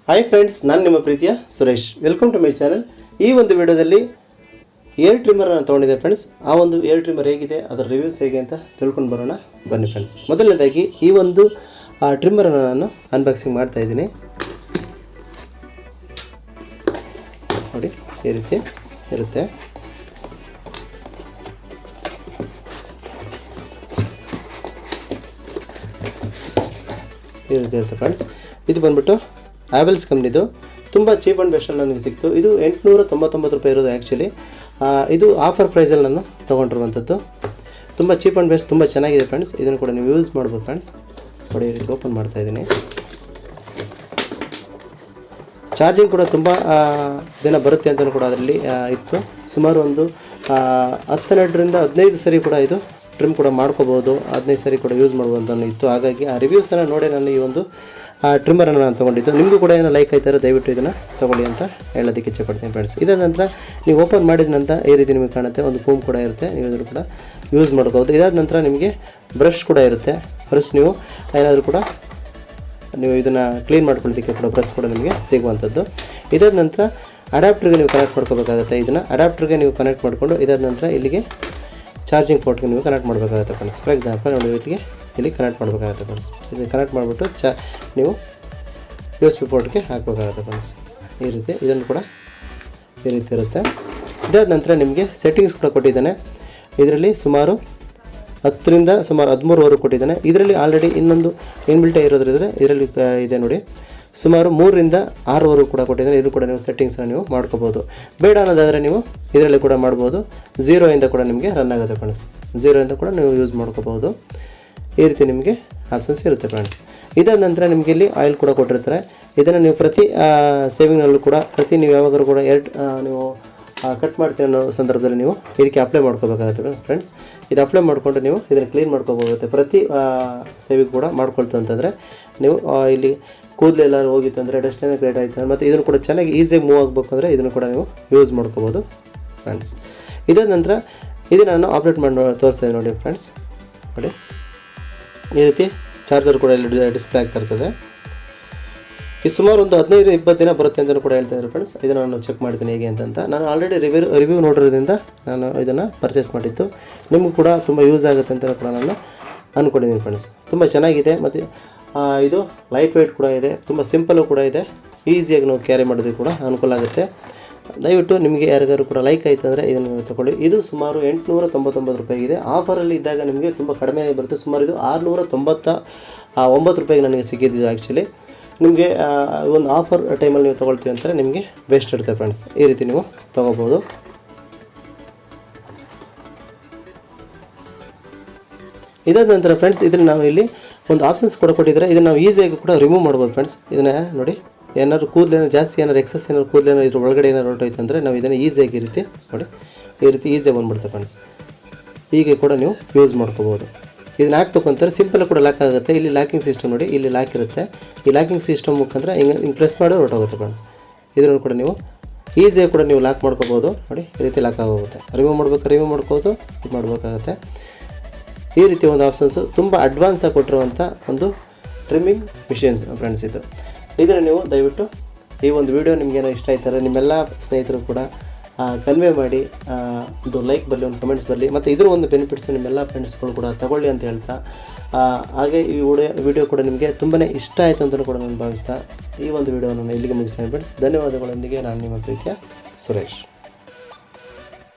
Hi friends, ನಾನು ನಿಮ್ಮ ಪ್ರೀತಿಯ Suresh. Welcome to my channel. ಈ ಒಂದು ವಿಡಿಯೋದಲ್ಲಿ ಏರ್ ಟ್ರಿಮ್ಮರ್ ನಾನು ತೊಗೊಂಡಿದ್ದೆ ಫ್ರೆಂಡ್ಸ್. ಆ ಒಂದು ಏರ್ ಟ್ರಿಮ್ಮರ್ ಹೇಗಿದೆ, ಅದರ ರಿವ್ಯೂಸ್ ಹೇಗೆ ಅಂತ ತಿಳ್ಕೊಂಡು ಬರೋಣ ಬನ್ನಿ ಫ್ರೆಂಡ್ಸ್. ಮೊದಲನೇದಾಗಿ ಈ ಒಂದು ಟ್ರಿಮ್ಮರನ್ನು ನಾನು ಅನ್ಬಾಕ್ಸಿಂಗ್ ಮಾಡ್ತಾ ಇದ್ದೀನಿ. ನೋಡಿ, ಈ ರೀತಿ ಇರುತ್ತೆ. ಈ ರೀತಿ ಇರುತ್ತೆ ಫ್ರೆಂಡ್ಸ್. ಇದು ಬಂದ್ಬಿಟ್ಟು ಹ್ಯಾವೆಲ್ಸ್ ಕಂಪ್ನಿದು. ತುಂಬ ಚೀಪ್ ಆ್ಯಂಡ್ ಬೆಸ್ಟಲ್ಲಿ ನನಗೆ ಸಿಕ್ತು. ಇದು 899 ರೂಪಾಯಿ ಇರೋದು. ಆ್ಯಕ್ಚುಲಿ ಇದು ಆಫರ್ ಪ್ರೈಸಲ್ಲಿ ನಾನು ತೊಗೊಂಡಿರುವಂಥದ್ದು. ತುಂಬ ಚೀಪ್ ಆ್ಯಂಡ್ ಬೆಸ್ಟ್, ತುಂಬ ಚೆನ್ನಾಗಿದೆ ಫ್ರೆಂಡ್ಸ್. ಇದನ್ನು ಕೂಡ ನೀವು ಯೂಸ್ ಮಾಡ್ಬೋದು ಫ್ರೆಂಡ್ಸ್. ನೋಡಿ, ಈ ರೀತಿ ಓಪನ್ ಮಾಡ್ತಾಯಿದ್ದೀನಿ. ಚಾರ್ಜಿಂಗ್ ಕೂಡ ತುಂಬ ದಿನ ಬರುತ್ತೆ ಅಂತಲೂ ಕೂಡ ಅದರಲ್ಲಿ ಇತ್ತು. ಸುಮಾರು ಒಂದು 12ರಿಂದ 15 ಸರಿ ಕೂಡ ಇದು ಟ್ರಿಮ್ ಕೂಡ ಮಾಡ್ಕೋಬೋದು, 15 ಸರಿ ಕೂಡ ಯೂಸ್ ಮಾಡ್ಬೋದು ಅಂತ ಇತ್ತು. ಹಾಗಾಗಿ ಆ ರಿವ್ಯೂಸನ್ನು ನೋಡಿ ನಾನು ಈ ಒಂದು ಟ್ರಿಮ್ಮರನ್ನು ನಾನು ತೊಗೊಂಡಿದ್ದು. ನಿಮಗೂ ಕೂಡ ಏನೋ ಲೈಕ್ ಆಯ್ತಾರೆ, ದಯವಿಟ್ಟು ಇದನ್ನು ತೊಗೊಳ್ಳಿ ಅಂತ ಹೇಳೋದಕ್ಕೆ ಇಚ್ಛೆಪಡ್ತೀನಿ ಫ್ರೆಂಡ್ಸ್. ಇದಾದ ನಂತರ ನೀವು ಓಪನ್ ಮಾಡಿದ ನಂತರ ಈ ರೀತಿ ನಿಮಗೆ ಕಾಣುತ್ತೆ. ಒಂದು ಫೋಮ್ ಕೂಡ ಇರುತ್ತೆ, ನೀವು ಇದನ್ನು ಕೂಡ ಯೂಸ್ ಮಾಡ್ಕೋಬೋದು. ಇದಾದ ನಂತರ ನಿಮಗೆ ಬ್ರಷ್ ಕೂಡ ಇರುತ್ತೆ. ಬ್ರಷ್ ನೀವು ಏನಾದರೂ ಕೂಡ ನೀವು ಇದನ್ನು ಕ್ಲೀನ್ ಮಾಡ್ಕೊಳ್ಳೋದಕ್ಕೆ ಕೂಡ ಬ್ರಷ್ ಕೂಡ ನಿಮಗೆ ಸಿಗುವಂಥದ್ದು. ಇದಾದ ನಂತರ ಅಡಾಪ್ಟರ್ಗೆ ನೀವು ಕನೆಕ್ಟ್ ಮಾಡ್ಕೋಬೇಕಾಗುತ್ತೆ. ಇದನ್ನು ಅಡಾಪ್ಟರ್ಗೆ ನೀವು ಕನೆಕ್ಟ್ ಮಾಡಿಕೊಂಡು ಇದಾದ ನಂತರ ಇಲ್ಲಿಗೆ ಚಾರ್ಜಿಂಗ್ ಪೋರ್ಟ್ಗೆ ನೀವು ಕನೆಕ್ಟ್ ಮಾಡಬೇಕಾಗುತ್ತೆ ಫ್ರೆಂಡ್ಸ್. ಫಾರ್ ಎಕ್ಸಾಂಪಲ್ ನೋಡಿ, ಇಲ್ಲಿ ಕನೆಕ್ಟ್ ಮಾಡಬೇಕಾಗುತ್ತೆ ಫ್ರೆಂಡ್ಸ್. ಇದು ಕನೆಕ್ಟ್ ಮಾಡಿಬಿಟ್ಟು ನೀವು USB ಪೋರ್ಟ್ಗೆ ಹಾಕಬೇಕಾಗುತ್ತೆ ಫ್ರೆಂಡ್ಸ್. ಈ ರೀತಿ ಇದನ್ನು ಕೂಡ ಈ ರೀತಿ ಇರುತ್ತೆ. ಇದಾದ ನಂತರ ನಿಮಗೆ ಸೆಟ್ಟಿಂಗ್ಸ್ ಕೂಡ ಕೊಟ್ಟಿದ್ದಾನೆ. ಇದರಲ್ಲಿ ಸುಮಾರು 10ರಿಂದ ಸುಮಾರು 13ವರೆಗೂ ಕೊಟ್ಟಿದ್ದಾನೆ. ಇದರಲ್ಲಿ ಆಲ್ರೆಡಿ ಇನ್ನೊಂದು ಇನ್ಬಿಲ್ಟ್ ಇರೋದ್ರಿಂದ ಇದರಲ್ಲಿ ಇದೆ ನೋಡಿ, ಸುಮಾರು 3ರಿಂದ 6ವರೆಗೂ ಕೂಡ ಕೊಟ್ಟಿದ್ದಾನೆ. ಇದು ಕೂಡ ನೀವು ಸೆಟ್ಟಿಂಗ್ಸನ್ನು ನೀವು ಮಾಡ್ಕೋಬೋದು. ಬೇಡ ಅನ್ನೋದಾದರೆ ನೀವು ಇದರಲ್ಲಿ ಕೂಡ ಮಾಡ್ಬೋದು. 0ಇಂದ ಕೂಡ ನಿಮಗೆ ರನ್ ಆಗುತ್ತೆ ಫ್ರೆಂಡ್ಸ್. 0ಇಂದ ಕೂಡ ನೀವು ಯೂಸ್ ಮಾಡ್ಕೋಬೋದು. ಈ ರೀತಿ ನಿಮಗೆ ಆಪ್ಷನ್ಸ್ ಇರುತ್ತೆ ಫ್ರೆಂಡ್ಸ್. ಇದಾದ ನಂತರ ನಿಮಗೆ ಇಲ್ಲಿ ಆಯಿಲ್ ಕೂಡ ಕೊಟ್ಟಿರ್ತಾರೆ. ಇದನ್ನು ನೀವು ಪ್ರತಿ ಸೇವಿಂಗ್ನಲ್ಲೂ ಕೂಡ ನೀವು ಯಾವಾಗಲೂ ಕೂಡ ನೀವು ಕಟ್ ಮಾಡ್ತೀವಿ ಅನ್ನೋ ಸಂದರ್ಭದಲ್ಲಿ ನೀವು ಇದಕ್ಕೆ ಅಪ್ಲೈ ಮಾಡ್ಕೋಬೇಕಾಗುತ್ತೆ ಫ್ರೆಂಡ್ಸ್. ಇದು ಅಪ್ಲೈ ಮಾಡಿಕೊಂಡು ನೀವು ಇದನ್ನು ಕ್ಲೀನ್ ಮಾಡ್ಕೋಬೇಕಾಗುತ್ತೆ. ಪ್ರತಿ ಸೇವಿಂಗ್ ಕೂಡ ಮಾಡ್ಕೊಳ್ತು ಅಂತಂದರೆ ನೀವು ಇಲ್ಲಿ ಕೂದಲೆಲ್ಲ ಹೋಗಿತ್ತು ಅಂದರೆ ಡಸ್ಟ್ ಏನೋ ಕ್ರಿಯೇಟ್ ಆಯಿತು ಮತ್ತು ಇದನ್ನು ಕೂಡ ಚೆನ್ನಾಗಿ ಈಸಿಯಾಗಿ ಮೂವ್ ಆಗಬೇಕು ಅಂದರೆ ಇದನ್ನು ಕೂಡ ನೀವು ಯೂಸ್ ಮಾಡ್ಕೋಬೋದು ಫ್ರೆಂಡ್ಸ್. ಇದಾದ ನಂತರ ಇದನ್ನು ನಾನು ಆಪ್ರೇಟ್ ಮಾಡಿ ತೋರಿಸ್ತಾ ನೋಡಿ ಫ್ರೆಂಡ್ಸ್. ನೋಡಿ, ಈ ರೀತಿ ಚಾರ್ಜರ್ ಕೂಡ ಇಲ್ಲಿ ಡಿಸ್ಪ್ಲೇ ಆಗ್ತಾ ಇರ್ತದೆ. ಇದು ಸುಮಾರು ಒಂದು 15-20 ದಿನ ಬರುತ್ತೆ ಅಂತಲೂ ಕೂಡ ಹೇಳ್ತಾ ಇದ್ದಾರೆ ಫ್ರೆಂಡ್ಸ್. ಇದನ್ನು ನಾನು ಚೆಕ್ ಮಾಡ್ತೀನಿ ಹೇಗೆ ಅಂತ. ನಾನು ಆಲ್ರೆಡಿ ರಿವ್ಯೂ ನೋಡಿರೋದ್ರಿಂದ ನಾನು ಇದನ್ನು ಪರ್ಚೇಸ್ ಮಾಡಿದ್ದು. ನಿಮಗೂ ಕೂಡ ತುಂಬ ಯೂಸ್ ಆಗುತ್ತೆ ಅಂತ ಕೂಡ ನಾನು ಅಂದ್ಕೊಂಡಿದ್ದೀನಿ ಫ್ರೆಂಡ್ಸ್. ತುಂಬ ಚೆನ್ನಾಗಿದೆ ಮತ್ತು ಇದು ಲೈಟ್ ವೆಯ್ಟ್ ಕೂಡ ಇದೆ, ತುಂಬ ಸಿಂಪಲ್ಲು ಕೂಡ ಇದೆ. ಈಸಿಯಾಗಿ ನಾವು ಕ್ಯಾರಿ ಮಾಡೋದಕ್ಕೆ ಕೂಡ ಅನುಕೂಲ ಆಗುತ್ತೆ. ದಯವಿಟ್ಟು ನಿಮಗೆ ಯಾರಿಗಾರು ಕೂಡ ಲೈಕ್ ಆಯಿತು ಅಂದರೆ ಇದನ್ನು ತಗೊಳ್ಳಿ. ಇದು ಸುಮಾರು 899 ರೂಪಾಯಿ ಇದೆ. ಆಫರಲ್ಲಿ ಇದ್ದಾಗ ನಿಮಗೆ ತುಂಬ ಕಡಿಮೆ ಬರುತ್ತೆ. ಸುಮಾರು ಇದು 699 ರೂಪಾಯಿಗೆ ನನಗೆ ಸಿಕ್ಕಿದ್ದು. ಆ್ಯಕ್ಚುಲಿ ನಿಮಗೆ ಒಂದು ಆಫರ್ ಟೈಮಲ್ಲಿ ನೀವು ತೊಗೊಳ್ತೀವಿ ಅಂತಾರೆ ನಿಮಗೆ ಬೆಸ್ಟ್ ಇರುತ್ತೆ ಫ್ರೆಂಡ್ಸ್. ಈ ರೀತಿ ನೀವು ತೊಗೋಬೋದು. ಇದಾದ ನಂತರ ಫ್ರೆಂಡ್ಸ್, ಇದನ್ನು ನಾವು ಇಲ್ಲಿ ಒಂದು ಆಪ್ಷನ್ಸ್ ಕೂಡ ಕೊಟ್ಟಿದ್ದಾರೆ. ಇದನ್ನು ನಾವು ಈಸಿಯಾಗಿ ಕೂಡ ರಿಮೂವ್ ಮಾಡ್ಬೋದು ಫ್ರೆಂಡ್ಸ್. ಇದನ್ನು ನೋಡಿ, ಏನಾದ್ರು ಕೂದಲೇನೋ ಜಾಸ್ತಿ ಏನಾದ್ರು ಎಕ್ಸಸ್ ಏನಾದ್ರು ಕೂದಲೇನೋ ಇದ್ರ ಒಳಗಡೆ ಏನಾದ್ರು ಹೊರಟೋಯ್ತು ಅಂದರೆ ನಾವು ಇದನ್ನು ಈಸಿಯಾಗಿ ರೀತಿ ನೋಡಿ, ಈ ರೀತಿ ಈಸಿಯಾಗಿ ಬಂದುಬಿಡುತ್ತೆ ಫ್ರೆಂಡ್ಸ್. ಹೀಗೆ ಕೂಡ ನೀವು ಯೂಸ್ ಮಾಡ್ಕೋಬೋದು. ಇದನ್ನು ಹಾಕ್ಬೇಕು ಅಂತಾರೆ ಸಿಂಪಲ್ ಕೂಡ ಲಾಕ್ ಆಗುತ್ತೆ. ಇಲ್ಲಿ ಲಾಕಿಂಗ್ ಸಿಸ್ಟಮ್ ನೋಡಿ, ಇಲ್ಲಿ ಲಾಕ್ ಇರುತ್ತೆ. ಈ ಲಾಕಿಂಗ್ ಸಿಸ್ಟಮ್ ಮುಖಾಂತರ ಹಿಂಗೆ ಪ್ರೆಸ್ ಮಾಡಿದ್ರೆ ಹೊರಟೋಗುತ್ತೆ ಫ್ರೆಂಡ್ಸ್. ಇದನ್ನು ಕೂಡ ನೀವು ಈಸಿಯಾಗಿ ಕೂಡ ನೀವು ಲಾಕ್ ಮಾಡ್ಕೋಬೋದು. ನೋಡಿ, ಈ ರೀತಿ ಲಾಕ್ ಆಗೋಗುತ್ತೆ. ರಿಮೂವ್ ಮಾಡ್ಕೋಬೋದು, ಇದು ಮಾಡಬೇಕಾಗುತ್ತೆ. ಈ ರೀತಿ ಒಂದು ಆಪ್ಷನ್ಸು ತುಂಬ ಅಡ್ವಾನ್ಸಾಗಿ ಕೊಟ್ಟಿರುವಂಥ ಒಂದು ಟ್ರಿಮ್ಮಿಂಗ್ ಮಿಷಿನ್ಸ್ ಫ್ರೆಂಡ್ಸ್. ಇದನ್ನು ನೀವು ದಯವಿಟ್ಟು ಈ ಒಂದು ವಿಡಿಯೋ ನಿಮಗೇನೋ ಇಷ್ಟ ಆಯ್ತಾರೆ ನಿಮ್ಮೆಲ್ಲ ಸ್ನೇಹಿತರು ಕೂಡ ಕನ್ವೆ ಮಾಡಿ ಒಂದು ಲೈಕ್ ಬರಲಿ, ಒಂದು ಕಮೆಂಟ್ಸ್ ಬರಲಿ ಮತ್ತು ಇದ್ರ ಒಂದು ಬೆನಿಫಿಟ್ಸು ನಿಮ್ಮೆಲ್ಲ ಫ್ರೆಂಡ್ಸ್ಗಳು ಕೂಡ ತಗೊಳ್ಳಿ ಅಂತ ಹೇಳ್ತಾ, ಹಾಗೆ ಈ ವಿಡಿಯೋ ಕೂಡ ನಿಮಗೆ ತುಂಬಾ ಇಷ್ಟ ಆಯಿತು ಅಂತಲೂ ಕೂಡ ನಾನು ಭಾವಿಸ್ತಾ ಈ ಒಂದು ವಿಡಿಯೋವನ್ನು ಇಲ್ಲಿಗೆ ಮುಗಿಸ್ತೇನೆ ಫ್ರೆಂಡ್ಸ್. ಧನ್ಯವಾದಗಳೊಂದಿಗೆ ನಾನು ನಿಮ್ಮ ಪ್ರೀತಿಯ ಸುರೇಶ್.